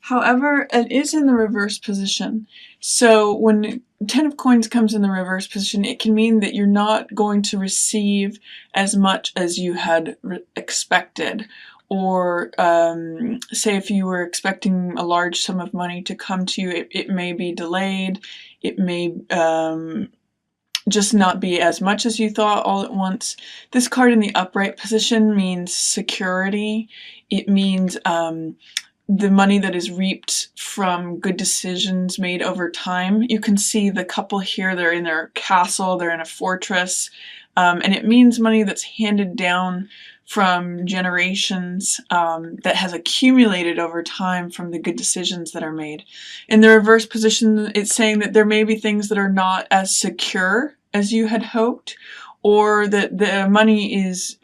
However, it is in the reverse position. So when Ten of Coins comes in the reverse position, it can mean that you're not going to receive as much as you had expected. Or say if you were expecting a large sum of money to come to you, it may be delayed. It may just not be as much as you thought all at once. This card in the upright position means security. It means the money that is reaped from good decisions made over time. You can see the couple here, they're in their castle, they're in a fortress, and it means money that's handed down from generations, that has accumulated over time from the good decisions that are made. In the reverse position, it's saying that there may be things that are not as secure as you had hoped, or that the money is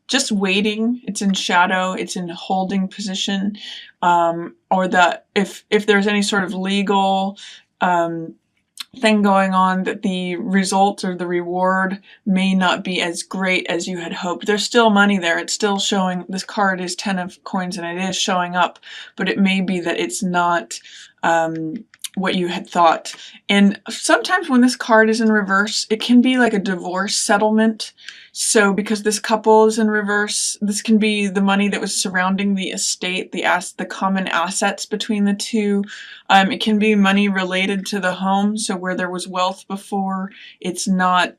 just waiting, it's in shadow, it's in holding position, or that if there's any sort of legal thing going on, that the result or the reward may not be as great as you had hoped. There's still money there, it's still showing, this card is 10 of coins and it is showing up, but it may be that it's not what you had thought. And sometimes when this card is in reverse, it can be like a divorce settlement. So because this couple is in reverse, this can be the money that was surrounding the estate, the common assets between the two. It can be money related to the home, so where there was wealth before, that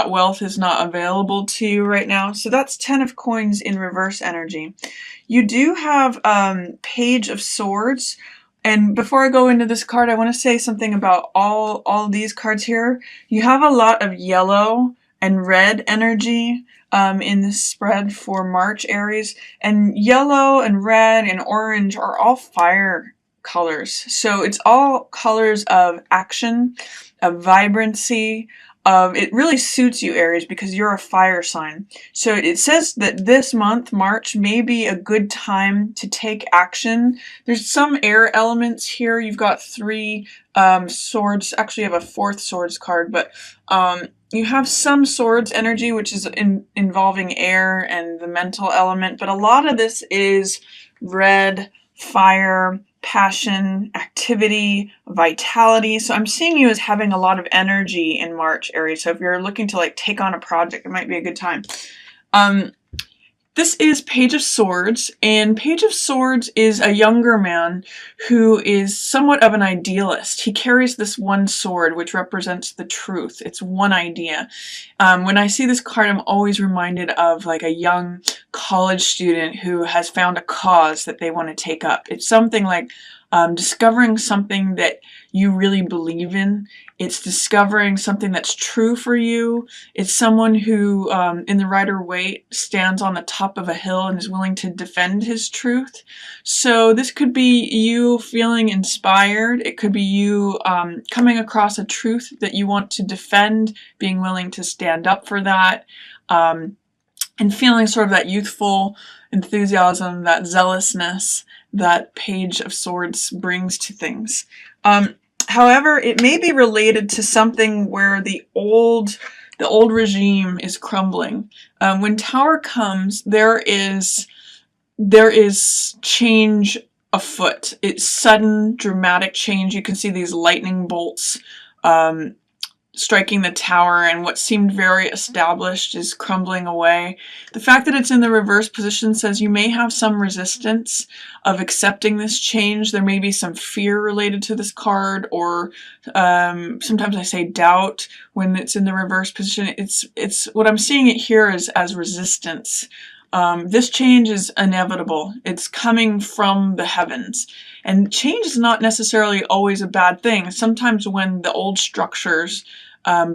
wealth is not available to you right now. So that's 10 of coins in reverse energy. You do have Page of Swords. And before I go into this card, I want to say something about all these cards here. You have a lot of yellow and red energy in this spread for March, Aries. And yellow and red and orange are all fire colors. So it's all colors of action, of vibrancy, it really suits you, Aries, because you're a fire sign. So it says that this month, March, may be a good time to take action. There's some air elements here. You've got 3 swords. Actually, you have a 4th swords card, but you have some swords energy, which is involving air and the mental element. But a lot of this is red, fire, passion, activity, vitality. So I'm seeing you as having a lot of energy in March, Aries. So if you're looking to like take on a project, it might be a good time. This is Page of Swords, and Page of Swords is a younger man who is somewhat of an idealist. He carries this one sword, which represents the truth. It's one idea. When I see this card, I'm always reminded of like a young college student who has found a cause that they want to take up. It's something like discovering something that you really believe in. It's discovering something that's true for you. It's someone who, in the Rider-Waite, stands on the top of a hill and is willing to defend his truth. So this could be you feeling inspired. It could be you coming across a truth that you want to defend, being willing to stand up for that, and feeling sort of that youthful enthusiasm, that zealousness that Page of Swords brings to things. However, it may be related to something where the old regime is crumbling. When Tower comes, there is change afoot. It's sudden, dramatic change. You can see these lightning bolts striking the tower, and what seemed very established is crumbling away. The fact that it's in the reverse position says you may have some resistance of accepting this change. There may be some fear related to this card, or sometimes I say doubt when it's in the reverse position. It's what I'm seeing it here is as resistance. This change is inevitable. It's coming from the heavens. And change is not necessarily always a bad thing. Sometimes when the old structures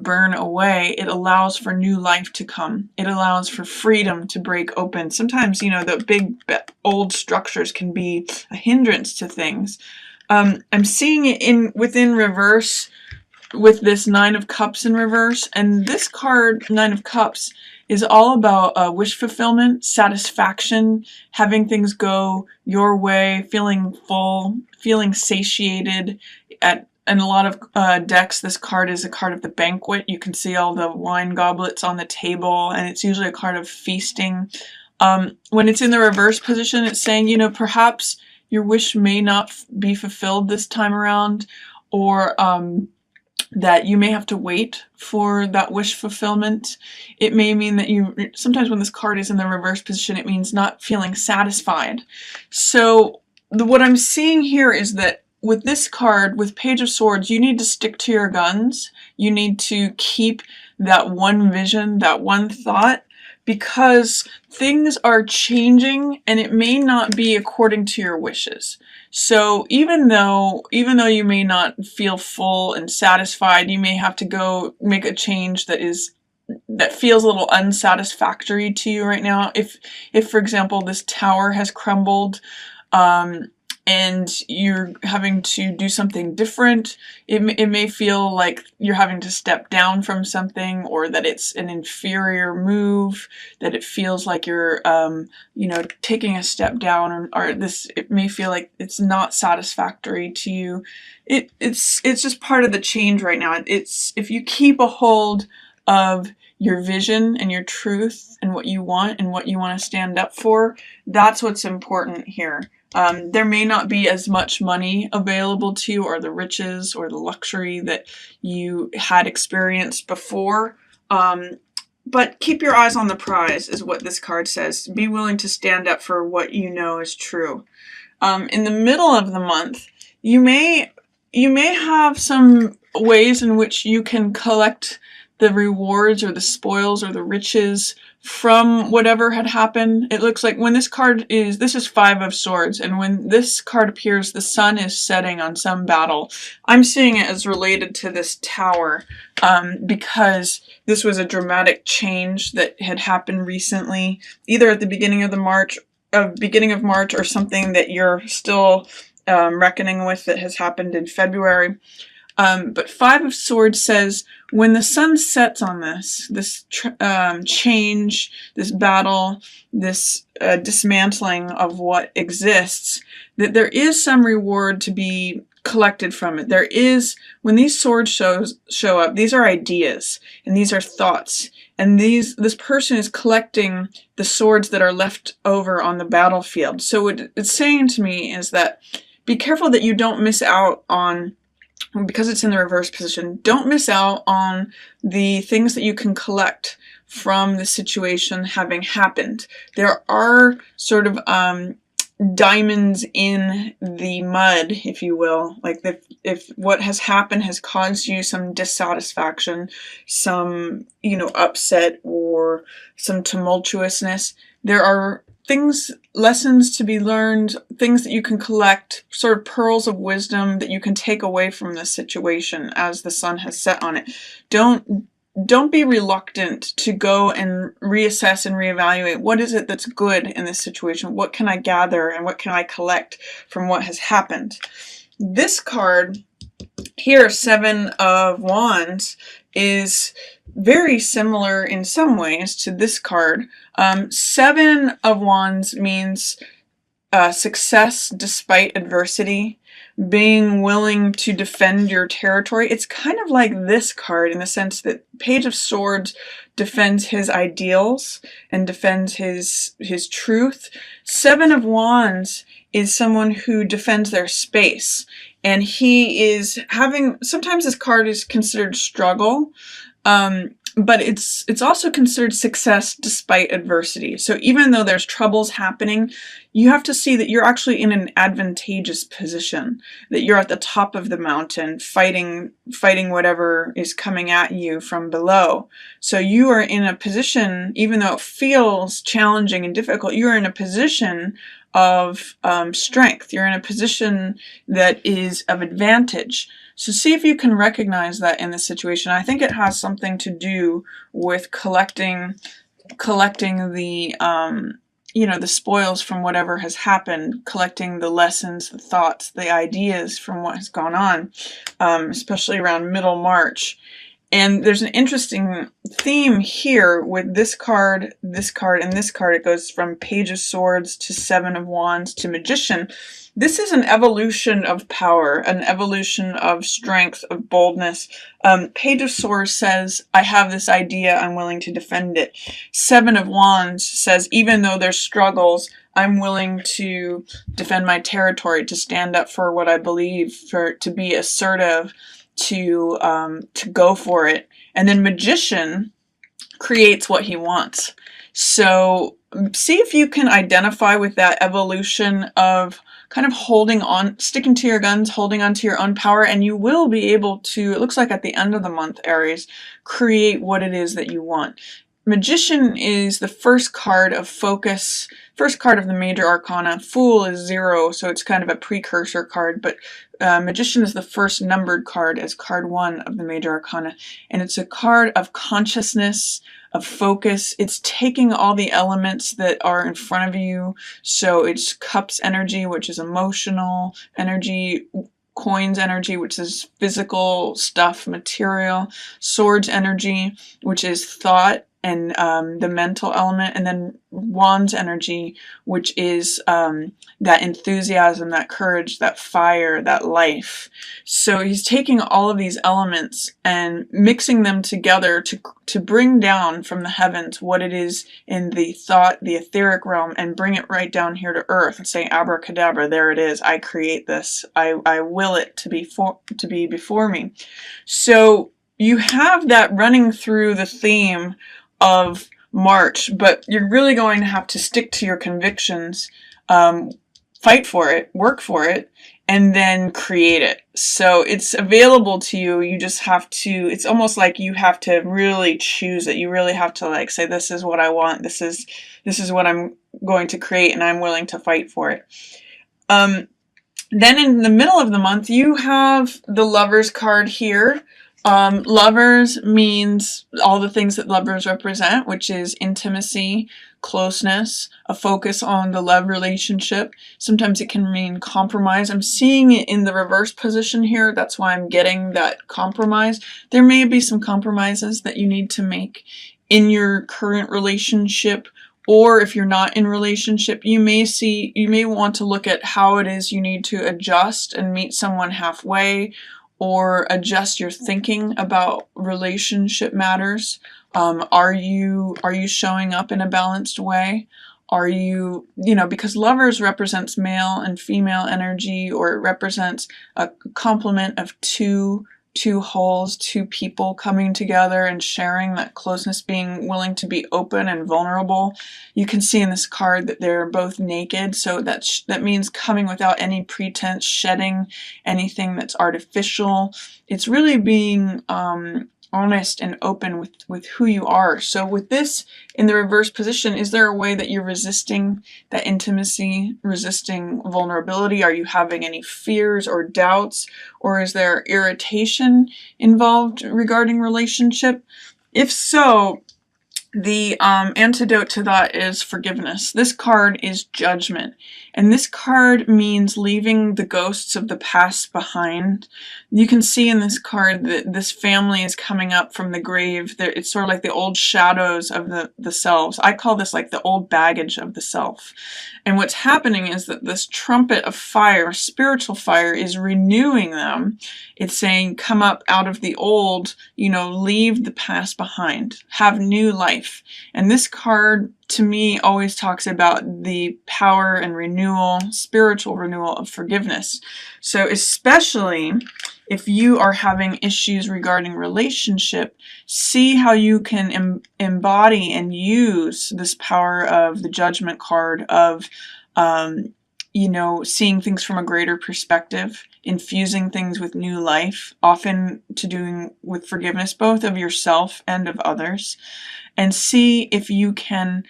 burn away, it allows for new life to come. It allows for freedom to break open. Sometimes, you know, the big old structures can be a hindrance to things. I'm seeing it within reverse with this 9 of Cups in reverse. And this card, 9 of Cups, is all about wish fulfillment, satisfaction, having things go your way, feeling full, feeling satiated. In a lot of decks, this card is a card of the banquet. You can see all the wine goblets on the table, and it's usually a card of feasting. When it's in the reverse position, it's saying, you know, perhaps your wish may not be fulfilled this time around, or that you may have to wait for that wish fulfillment. It may mean that sometimes when this card is in the reverse position, it means not feeling satisfied. So what I'm seeing here is that with this card, with Page of Swords, you need to stick to your guns. You need to keep that one vision, that one thought, because things are changing and it may not be according to your wishes. So even though you may not feel full and satisfied, you may have to go make a change that feels a little unsatisfactory to you right now. If for example, this tower has crumbled, and you're having to do something different, it may feel like you're having to step down from something, or that it's an inferior move, that it feels like you're taking a step down, or it may feel like it's not satisfactory to you. It's just part of the change right now. If you keep a hold of your vision and your truth and what you want to stand up for, that's what's important here. There may not be as much money available to you, or the riches or the luxury that you had experienced before, but keep your eyes on the prize is what this card says. Be willing to stand up for what you know is true. In the middle of the month, you may have some ways in which you can collect the rewards or the spoils or the riches from whatever had happened. It looks like when this is Five of Swords, and when this card appears, the sun is setting on some battle. I'm seeing it as related to this tower, because this was a dramatic change that had happened recently, either at the beginning of March, or something that you're still reckoning with that has happened in February. But Five of Swords says, when the sun sets on this change, this battle, this dismantling of what exists, that there is some reward to be collected from it. There is, when these swords show up, these are ideas and these are thoughts, and this person is collecting the swords that are left over on the battlefield. So what it's saying to me is that be careful that you don't miss out on, because it's in the reverse position, don't miss out on the things that you can collect from the situation having happened. There are sort of diamonds in the mud, if you will. Like if what has happened has caused you some dissatisfaction, some upset, or some tumultuousness, there are lessons to be learned, things that you can collect, sort of pearls of wisdom that you can take away from this situation as the sun has set on it. Don't be reluctant to go and reassess and reevaluate what is it that's good in this situation. What can I gather and what can I collect from what has happened? This card here, Seven of Wands, is very similar in some ways to this card. Seven of Wands means success despite adversity, being willing to defend your territory. It's kind of like this card in the sense that Page of Swords defends his ideals and defends his truth. Seven of Wands is someone who defends their space, and he is sometimes this card is considered struggle, but it's also considered success despite adversity. So even though there's troubles happening, you have to see that you're actually in an advantageous position, that you're at the top of the mountain fighting whatever is coming at you from below. So you are in a position, even though it feels challenging and difficult, you're in a position of strength. You're in a position that is of advantage. So see if you can recognize that in the situation. I think it has something to do with collecting the the spoils from whatever has happened, collecting the lessons, the thoughts, the ideas from what has gone on, especially around middle March. And there's an interesting theme here with this card, and this card. It goes from Page of Swords to Seven of Wands to Magician. This is an evolution of power, an evolution of strength, of boldness. Page of Swords says, I have this idea, I'm willing to defend it. Seven of Wands says, even though there's struggles, I'm willing to defend my territory, to stand up for what I believe, to be assertive, to go for it. And then Magician creates what he wants. So see if you can identify with that evolution of kind of holding on, sticking to your guns, holding on to your own power, and you will be able to, it looks like at the end of the month, Aries, create what it is that you want. Magician is the first card of focus, first card of the major arcana. Fool is 0, so it's kind of a precursor card, but Magician is the first numbered card as card 1 of the major arcana, and it's a card of consciousness, of focus. It's taking all the elements that are in front of you. So it's Cups energy, which is emotional energy, Coins energy, which is physical stuff, material, Swords energy, which is thought and the mental element, and then Wands energy, which is that enthusiasm, that courage, that fire, that life. So he's taking all of these elements and mixing them together to bring down from the heavens what it is in the thought, the etheric realm, and bring it right down here to earth and say, abracadabra, there it is. I create this. I will it to be before me. So you have that running through the theme of March, but you're really going to have to stick to your convictions, fight for it, work for it, and then create it. So it's available to you. You just have to, it's almost like you have to really choose it. You really have to like say, this is what I want. This is what I'm going to create, and I'm willing to fight for it. Then in the middle of the month, you have the Lovers card here. Lovers means all the things that lovers represent, which is intimacy, closeness, a focus on the love relationship. Sometimes it can mean compromise. I'm seeing it in the reverse position here. That's why I'm getting that compromise. There may be some compromises that you need to make in your current relationship, or if you're not in relationship, you may want to look at how it is you need to adjust and meet someone halfway, or adjust your thinking about relationship matters. Are you showing up in a balanced way? Are you, because Lovers represents male and female energy, or it represents a complement of two wholes, two people coming together and sharing that closeness, being willing to be open and vulnerable. You can see in this card that they're both naked, so that means coming without any pretense, shedding anything that's artificial. It's really being honest and open with who you are. So with this in the reverse position, is there a way that you're resisting that intimacy, resisting vulnerability? Are you having any fears or doubts, or is there irritation involved regarding relationship? If so, the antidote to that is forgiveness. This card is Judgment, and this card means leaving the ghosts of the past behind. You can see in this card that this family is coming up from the grave. It's sort of like the old shadows of the selves. I call this like the old baggage of the self. And what's happening is that this trumpet of fire, spiritual fire, is renewing them. It's saying, come up out of the old, leave the past behind, have new life. And this card, to me, always talks about the power and renewal, spiritual renewal of forgiveness. So especially if you are having issues regarding relationship, see how you can embody and use this power of the Judgment card of, seeing things from a greater perspective, infusing things with new life, often to doing with forgiveness, both of yourself and of others, and see if you can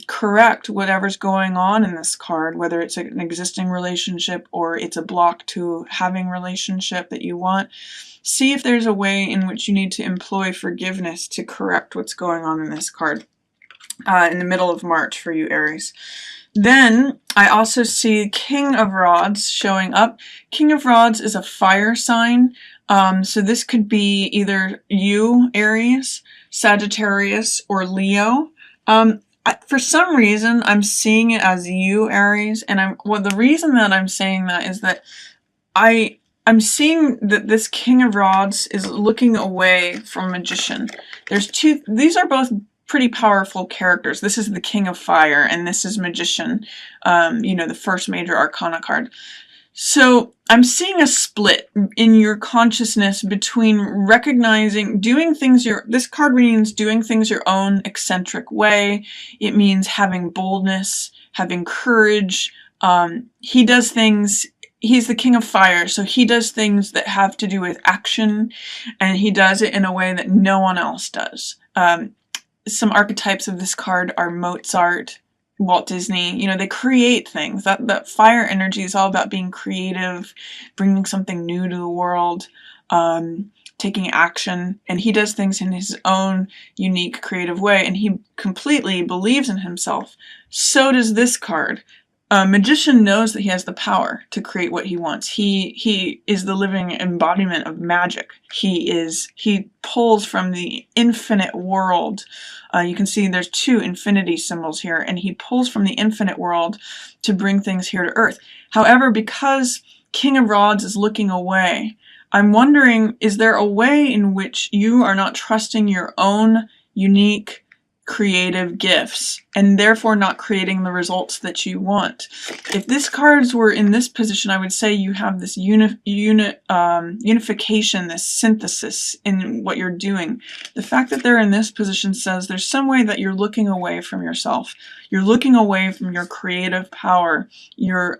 correct whatever's going on in this card, whether it's an existing relationship or it's a block to having relationship that you want. See if there's a way in which you need to employ forgiveness to correct what's going on in this card in the middle of March for you, Aries. Then I also see King of Rods showing up. King of Rods is a fire sign. So this could be either you, Aries, Sagittarius, or Leo. For some reason, I'm seeing it as you, Aries, and the reason that I'm saying that is that I'm seeing that this King of Rods is looking away from Magician. These are both pretty powerful characters. This is the King of Fire, and this is Magician, you know, the first major arcana card. So I'm seeing a split in your consciousness between recognizing doing things this card means doing things your own eccentric way. It means having boldness, having courage. He does things, he's the King of Fire, so he does things that have to do with action, and he does it in a way that no one else does. Some archetypes of this card are Mozart, Walt Disney. You know, they create things. That fire energy is all about being creative, bringing something new to the world, taking action, and he does things in his own unique creative way, and he completely believes in himself. So does this card. Magician knows that he has the power to create what he wants. He is the living embodiment of magic. He pulls from the infinite world. You can see there's 2 infinity symbols here, and he pulls from the infinite world to bring things here to Earth. However, because King of Rods is looking away, I'm wondering, is there a way in which you are not trusting your own unique creative gifts and therefore not creating the results that you want? If this cards were in this position, I would say you have this unification, this synthesis in what you're doing. The fact that they're in this position says there's some way that you're looking away from yourself. You're looking away from your creative power. You're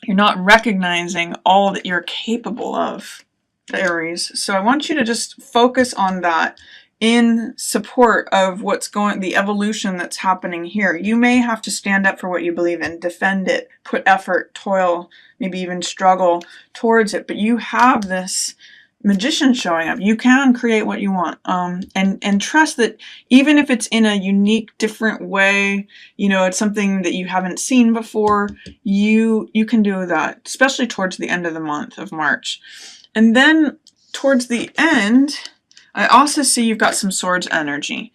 not recognizing all that you're capable of, Aries. So I want you to just focus on that in support of the evolution that's happening here. You may have to stand up for what you believe in, defend it, put effort, toil, maybe even struggle towards it, but you have this Magician showing up. You can create what you want, and trust that even if it's in a unique, different way, you know, it's something that you haven't seen before, you can do that, especially towards the end of the month of March. And then towards the end, I also see you've got some Swords energy.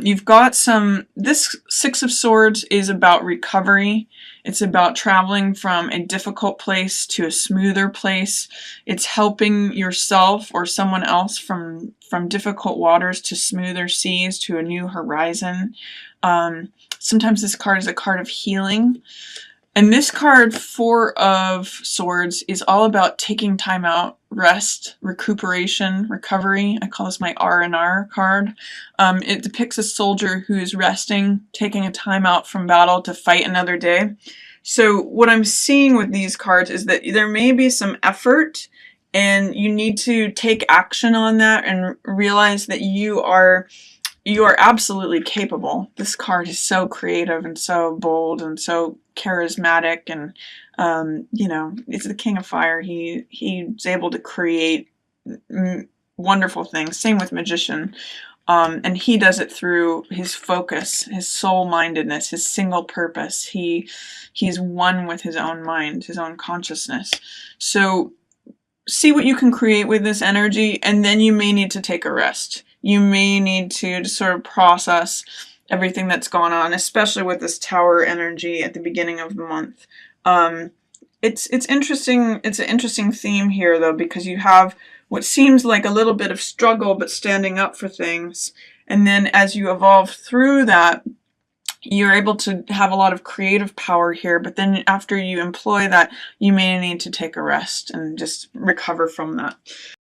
You've got this 6 of Swords is about recovery. It's about traveling from a difficult place to a smoother place. It's helping yourself or someone else from difficult waters to smoother seas, to a new horizon. Sometimes this card is a card of healing. And this card, 4 of Swords, is all about taking time out, rest, recuperation, recovery. I call this my R&R card. It depicts a soldier who is resting, taking a time out from battle to fight another day. So what I'm seeing with these cards is that there may be some effort, and you need to take action on that and realize that you are absolutely capable. This card is so creative and so bold and so charismatic, and you know, it's the King of Fire. He's able to create wonderful things. Same with Magician. And he does it through his focus, his soul-mindedness, his single purpose. He's one with his own mind, his own consciousness. So see what you can create with this energy, and then you may need to take a rest. You may need to sort of process everything that's gone on, especially with this Tower energy at the beginning of the month. It's interesting. It's an interesting theme here, though, because you have what seems like a little bit of struggle, but standing up for things. And then as you evolve through that, you're able to have a lot of creative power here. But then after you employ that, you may need to take a rest and just recover from that.